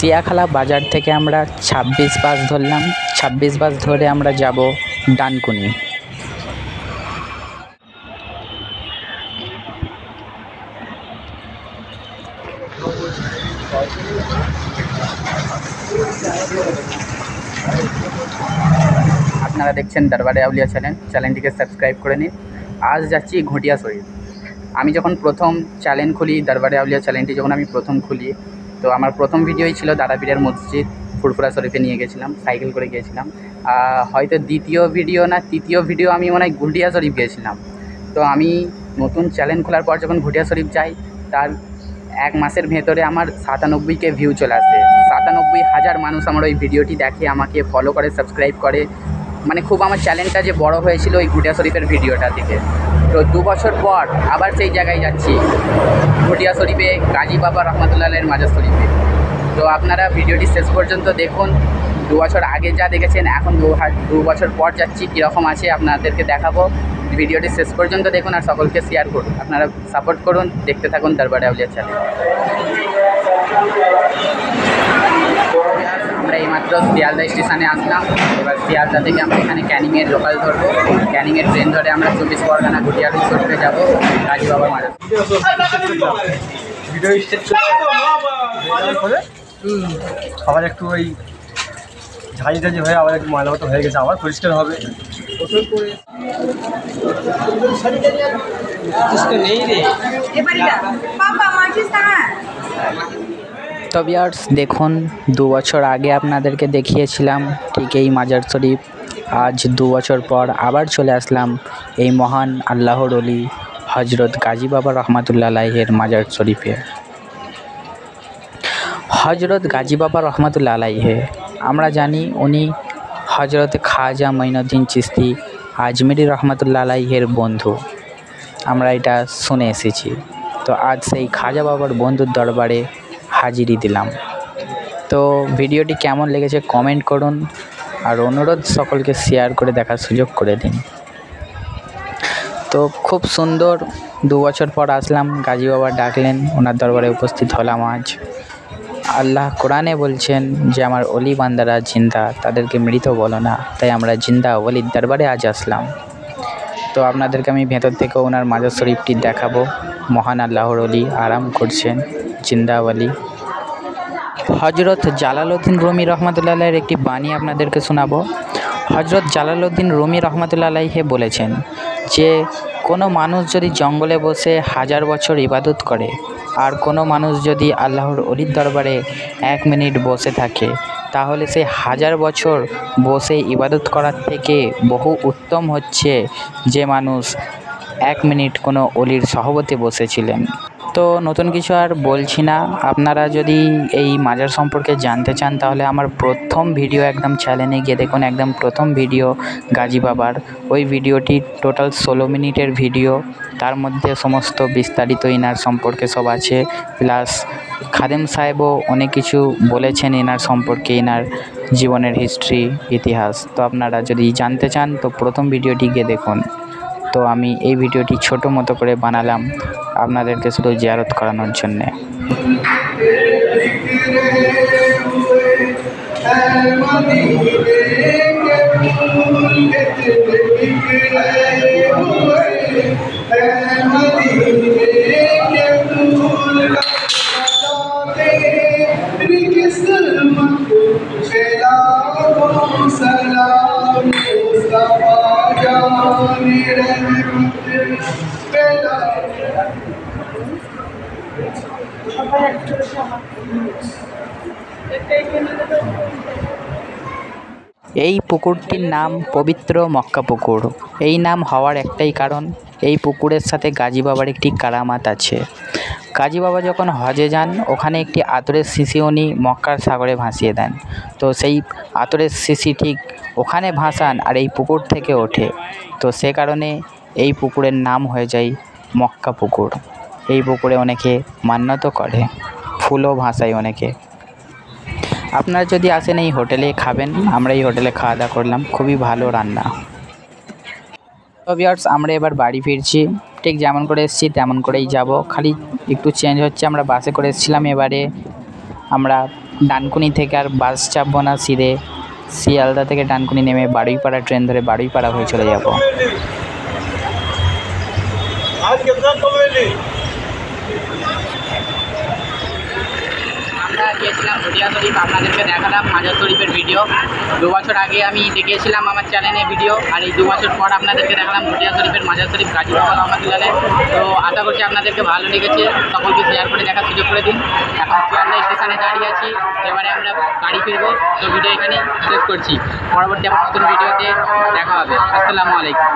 সিয়াখালা বাজার থেকে আমরা 26 বাস ধরলাম। 26 বাস ধরে আমরা যাব ডানকুনি। আপনারা দেখছেন দরবারে আউলিয়া চ্যানেলটিকে সাবস্ক্রাইব করে নিন। আজ যাচ্ছি ঘটিয়া শরীফ। আমি যখন প্রথম চ্যানেল খুলি, দরবারে আউলিয়া চ্যানেলটি যখন আমি প্রথম খুলি, তো আমার প্রথম ভিডিওই ছিল দাদাপীরের মসজিদ ফুরফুরা শরীফে নিয়ে গেছিলাম, সাইকেল করে গিয়েছিলাম। হয়তো দ্বিতীয় ভিডিও না তৃতীয় ভিডিও আমি মনে হয় ঘটিয়া শরীফ গিয়েছিলাম। তো আমি নতুন চ্যানেল খোলার পর যখন ঘটিয়া শরীফ যাই, তার 1 মাসের ভেতরে আমার 97K ভিউ চলে আসে। 97,000 মানুষ আমার ওই ভিডিওটি দেখে, আমাকে ফলো করে, সাবস্ক্রাইব করে। মানে খুব আমার চ্যানেলটা যে বড় হয়েছিল ওই ঘটিয়া শরীফের ভিডিওটা থেকে। তো 2 বছর পর আবার সেই জায়গায় যাচ্ছি, ঘটিয়া শরীফে, গাজী বাবা রহমতুল্লাহের মাজার শরীফে। তো আপনারা ভিডিওটি শেষ পর্যন্ত দেখুন। 2 বছর আগে যা দেখেছেন, এখন 2 বছর পর যাচ্ছি, কীরকম আছে আপনাদেরকে দেখাবো। ভিডিওটি শেষ পর্যন্ত দেখুন আর সকলকে শেয়ার করুন। আপনারা সাপোর্ট করুন, দেখতে থাকুন দরবারে আউলিয়া চ্যানেল। আমরা এইমাত্র শিয়ালদা স্টেশনে আসলাম। এবার শিয়ালদা থেকে আমরা এখানে ক্যানিংয়ের লোকাল ধরবো। ক্যানিংয়ের ট্রেন ধরে আমরা 24 পরগনা ঘটিয়া শরীফে যাবো, গাজী বাবার মাজার। ভিডিও স্টেট করে আবার একটু ওই ঝাঁঝি ঝাঁঝি হয়ে আবার একটু ময়লা মতো হয়ে গেছে, আবার পরিষ্কার হবে। তো ভিউয়ার্স দেখুন, 2 বছর আগে আপনাদেরকে দেখিয়েছিলাম ঠিক এই মাজার শরীফ। আজ 2 বছর পর আবার চলে আসলাম এই মহান আল্লাহর ওলি হজরত গাজী বাবা রহমতুল্লাহের মাজার শরীফে। হজরত গাজী বাবা রহমতুল্লাহে, আমরা জানি উনি হজরত খাজা মঈনুদ্দিন চিশতি আজমেরি রহমতুল্লাহের বন্ধু, আমরা এটা শুনে এসেছি। তো আজ সেই খাজা বাবার বন্ধুর দরবারে হাজিরি দিলাম। তো ভিডিওটি কেমন লেগেছে কমেন্ট করুন, আর অনুরোধ সকলকে শেয়ার করে দেখার সুযোগ করে দিন। তো খুব সুন্দর, 2 বছর পর আসলাম, গাজী বাবা ডাকলেন, ওনার দরবারে উপস্থিত হলাম আজ। আল্লাহ কোরআনে বলছেন যে আমার অলি বান্দারা জিন্দা, তাদেরকে মৃত বলো না। তাই আমরা জিন্দা ওলির দরবারে আজ আসলাম। তো আপনাদেরকে আমি ভেতর থেকে ওনার মাজার শরীফটি দেখাবো। মহান আল্লাহর ওলি আরাম করছেন, জিন্দা ওলি। হজরত জালালউদ্দিন রুমি রহমতুল্লাহের একটি বাণী আপনাদেরকে শোনাবো। হজরত জালালউদ্দিন রুমি রহমতুল্লাহে বলেছেন যে কোনো মানুষ যদি জঙ্গলে বসে 1000 বছর ইবাদত করে, আর কোনো মানুষ যদি আল্লাহর অলির দরবারে 1 মিনিট বসে থাকে, তাহলে সে 1000 বছর বসে ইবাদত করার থেকে বহু উত্তম হচ্ছে যে মানুষ 1 মিনিট কোনো অলির সহবতে বসেছিলেন। তো নতুন কিছু আর বলছি না। আপনারা যদি এই মাজার সম্পর্কে জানতে চান, তাহলে আমার প্রথম ভিডিও একদম চ্যানেলে গিয়ে দেখুন, একদম প্রথম ভিডিও গাজী বাবার। ওই ভিডিওটি টোটাল 16 মিনিটের ভিডিও। তার মধ্যে সমস্ত বিস্তারিত ইনার সম্পর্কে সব আছে, প্লাস খাদেম সাহেবও অনেক কিছু বলেছেন এনার সম্পর্কে, এনার জীবনের হিস্ট্রি, ইতিহাস। তো আপনারা যদি জানতে চান তো প্রথম ভিডিওটি গিয়ে দেখুন। তো আমি এই ভিডিওটি ছোটো মতো করে বানালাম আপনাদেরকে শুধু জিয়ারত করানোর জন্যে। এই পুকুরটির নাম পবিত্র মক্কা পুকুর। এই নাম হওয়ার একটাই কারণ, এই পুকুরের সাথে গাজী বাবার একটি কারামাত আছে। গাজী বাবা যখন হজে যান, ওখানে একটি আতরের শিশি উনি মক্কার সাগরে ভাসিয়ে দেন। তো সেই আতরের শিশি ঠিক ওখানে ভাসান আর এই পুকুর থেকে ওঠে। তো সে কারণে এই পুকুরের নাম হয়ে যায় মক্কা পুকুর। এই পুকুরে অনেকে মান্যত করে, ফুলও ভাসায় অনেকে। আপনারা যদি আসেন এই হোটেলে খাবেন, আমরা এই হোটেলে খাওয়া দাওয়া করলাম, খুবই ভালো রান্না। তো ভিউয়ার্স আমরা এবার বাড়ি ফিরছি, ঠিক যেমন করে এসেছি তেমন করেই যাব, খালি একটু চেঞ্জ হচ্ছে। আমরা বাসে করে এসেছিলাম, এবারে আমরা ডানকুনি থেকে আর বাস চাপবো না, সিধে শিয়ালদা থেকে ডানকুনি নেমে বারুইপাড়া ট্রেন ধরে বারুইপাড়া হয়ে চলে যাব। আমরা গিয়েছিলাম ভুটিয়া শরীফ, আপনাদেরকে দেখালাম মাজার শরীফের ভিডিও। 2 বছর আগে আমি দেখিয়েছিলাম আমার চ্যানেলে ভিডিও, আর এই 2 বছর পর আপনাদেরকে দেখালাম ভুটিয়া শরীফের মাজার শরীফ গাজী বাবা রহমাতুল্লাহ। তো আশা করছি আপনাদেরকে ভালো লেগেছে, সকলকে শেয়ার করে দেখার সুযোগ করে দিন। এখন শিয়ালদা স্টেশনে দাঁড়িয়ে আছি, এবারে আমরা গাড়ি ফিরবো। তো ভিডিও এখানে শেষ করছি, পরবর্তী আমার নতুন ভিডিওতে দেখা হবে। আসসালামু আলাইকুম।